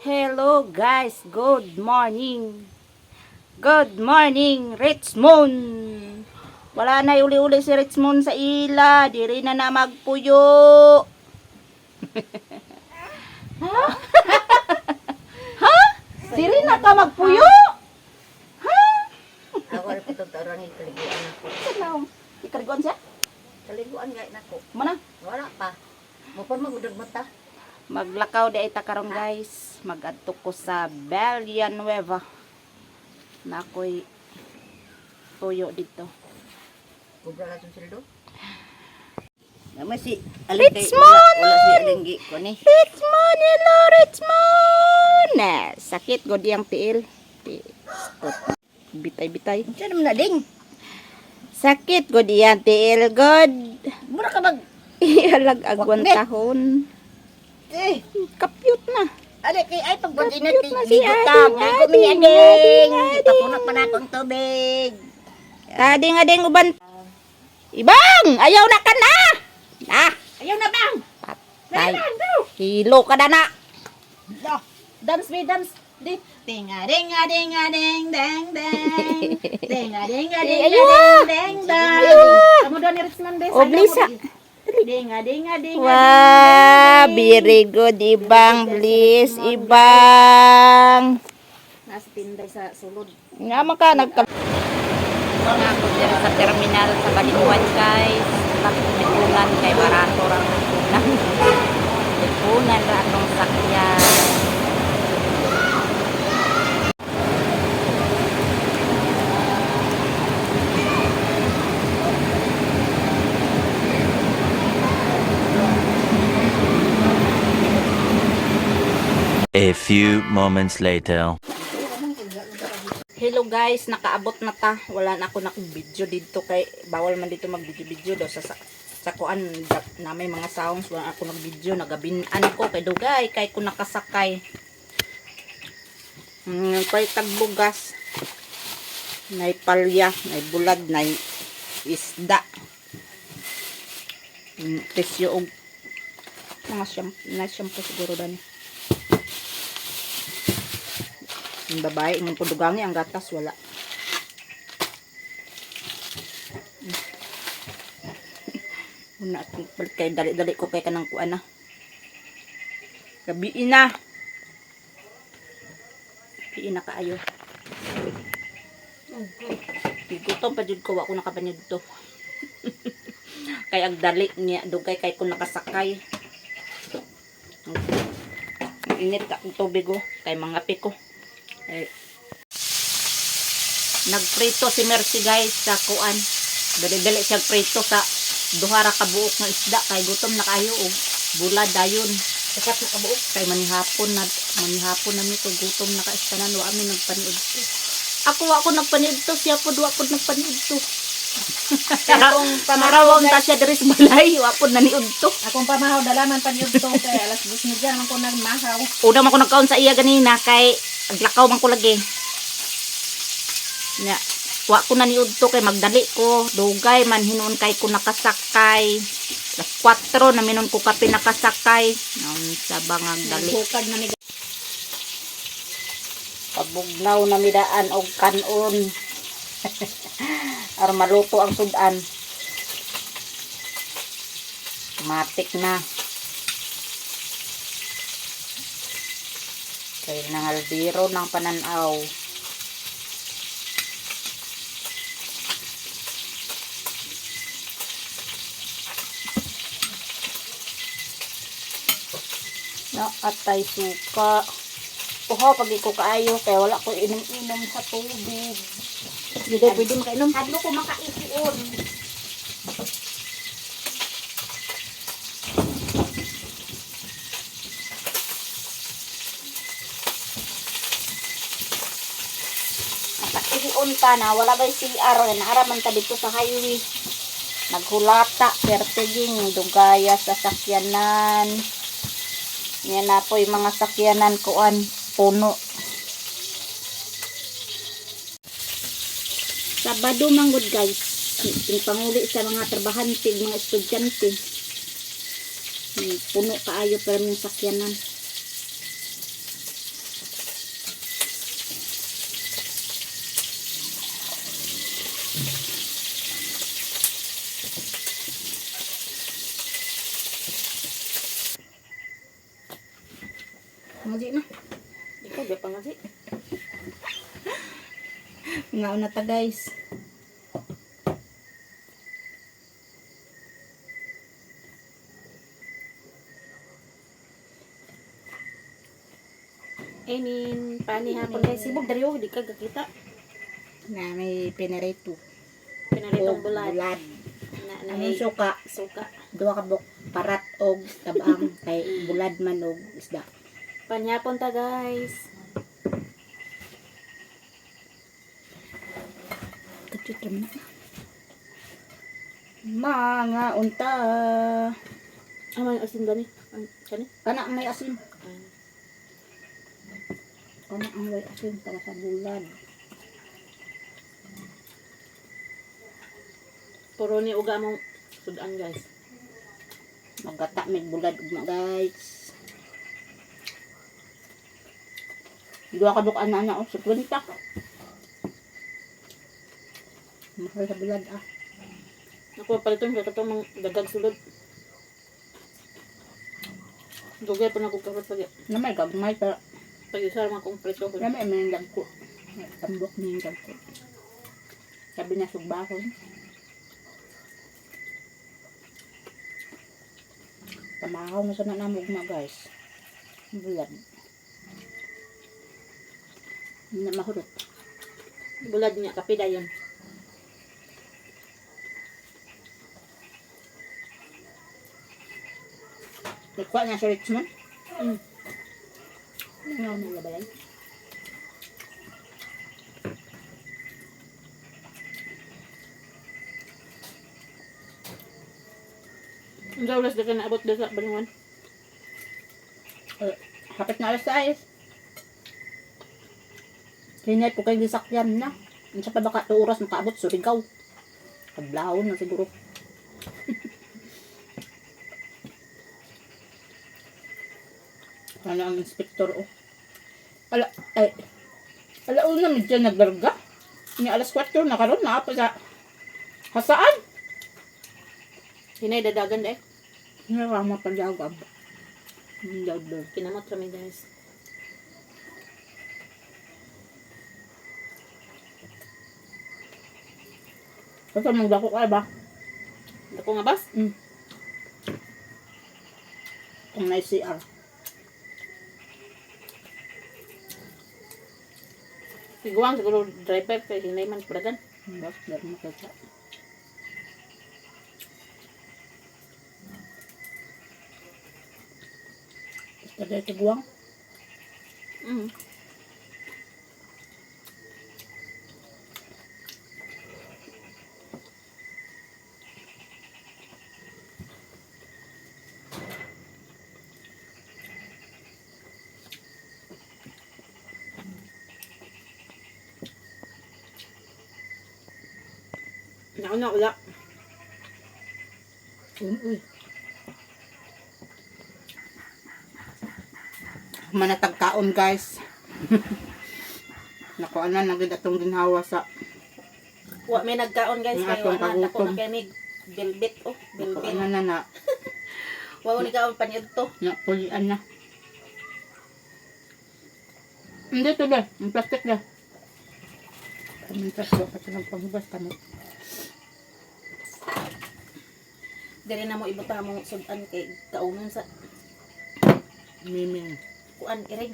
Hello guys, good morning. Good morning, Richmond. Wala na uli-uli si Richmond sa ila, diri na magpuyo. Ha? Ha? Diri na ka magpuyo? Ha? Ako rin patuturan ng kaliguan ako. Salaw. Ikariguan siya? Kaliguan gaya na ko. Mana? Wala pa. Mupon magudog mo ta. Maglakaw di ay takarong guys. Mag-adto ko sa Villanueva. Na ako'y tuyo dito. Kubra lang itong sildo. Naman si Richmond! Wala si Alinggi ko ni. Richmond! Hello, Richmond! Sakit, god yang tiil. Bitay-bitay. Siya naman na ding. Sakit, god yang tiil, god. Mura ka mag... Ihalag agwan tahon. Eh, Kapyut na. ali kay ay pagpunta na Cute na si tigutang. Ading, Ay ko mini Ading, ading. Ading. Tapunot pa na akong tubig. Ading uban. Ibang! Ayaw na ka na! Ah! Ayaw na bang? Patay. Hilo ka na na. Dance me dance. Di. Tinga dinga dinga ding ding ding. Tinga dinga dinga Ayaw. ding ding ding. Ayaw. Kamu doon ni Richmond Bes. Oblisa. Dinga dinga dinga. Wah, very good, Ibang. Please, Ibang. Nasa tinday sa sulod. Nga maka nagka... Ako dyan sa terminal sa Balinuan guys. Lipunan kay barato rang lipunan. Lipunan ra atong sakyan. A few moments later. Hello guys, nakaabot na ta. Wala na ako video dito kay bawal man dito mag-video daw sa kuan na may mga sounds. Wala ako nag-video, nagabinan ko kay dugay kay ko nakasakay. Kay tagbugas. Nay palya, nay bulad, nay isda. Presyo og mga shampoo siguro dani. Yung babae, yung pudugangi, ang gatas, wala. Una, balik kayo, dali ko kay kanang kuan na. Gabiin na. Gabiin na kaayo. Gutom pa dyan ko, wako nakapanyod to. Kaya ang dali niya, dugay kay kung nakasakay. Init akong tubig ko, kay mga piko. Nagprito si Mercy guys sa kuan. Dali-dali siya prito sa duhara ka buok ng isda kay gutom na kayo og bulad dayon. Sakat na kabuok. Kay manihapon na mi ko gutom na ka istanan wa mi nagpaniud to. Ako nagpaniud to, siya pod wa pod nagpaniud to. Akong Marawang ta siya diri sa balay, wa pod naniud to. Akong pamahaw dalaman pan yun to kay alas 10 dyan man ko nagmahaw. Una man ko nagkaon sa iya ganina kay aglakaw man ko lagi. Nya, wa ko na niud to kay magdali ko, dugay man hinuon kay ko nakasakay. Alas 4 na minon ko kape nakasakay. Naon sa bangag dali. Bukag na ni Pabugnaw na midaan og kanon. Aron maluto ang sudan. Matik na. Kaya nangalbiro ng pananaw. No, atay suka. Kuha pag ko kaayo kaya wala ko inom-inom sa tubig. Hindi pwede makainom. Hadlo ko makaipion. Nakaipion ta na wala ba CR na haraman ta dito sa highway. Naghulata, pertiging, dugaya sa sakyanan. Yan na po yung mga sakyanan kuan, puno. Sabado manggod guys. Yung panguli sa mga trabahante, mga estudyante. Puno kaayo pero yung sakyanan. Pangaji na. Ikaw, di pa nga si. Nga na ta guys. Enin, pani hapon guys. Sibog dari di ka gakita. Na may pinarito. Pinaritong bulan. Bulad. Na Anong suka? suka. Duha ka buk parat og tabang kay bulad man og isda. Panyapon ta guys. Kacit naman na. Mga unta. May asin gani. Kani? Kana ang may asin. Kana ang may asin para sa bulad. Puro ni uga mong sudan guys. Magata may bulad ugma guys. Duha ka buk ana o 50. Mahal sa bulad ah. Ako paliton sa katong dagag sulod. Dugay pa na kong karot pag Namay gagmay pero pag-isar mga kong preso. namay may dagko. Tambok may dagko. Sabi na sugbahon. Tamahaw na sa nanamugma guys. Bulad. Hindi na mahurot. Bulad niya, kapida yun. Nagkuha niya sa Richmond. Mm. Nangaw na labayan. Ang gawlas na ka naabot doon sa Balingon. Hapit na alas 6. Hinay po kayo disakyan na. Ano sa pa baka 2 oras makaabot? Surigao. Kablahon na siguro. Ano ang inspektor oh. Alauna medyo naglarga. Ni alas 4 na karon na pa sa hasaan. Hinay dadagan dahil. Narama pa dagab. Hindi daw. Kinamot kami guys. Kasi magdako ka ba? Ako nga bas? Kung may CR. Siguang siguro driver kay hinay man pulagan. Bas, dari mo kaya. Basta dahil tiguang. Mm. Nauna ula. Uy. Manatag kaon guys. Nakuha na naging atong ginhawa sa Wa may nagkaon guys Ang kay atong wa na kagutom. ako na kay mig bilbit oh, nakuha bilbil. na Wa ni kaon panyud to. napulian na. Hindi to ba? Ang plastic na. Kamintas ko pa silang paghugas kami. Diri na mo ibuta mo sudan kay kaunon sa Miming. kuan iring.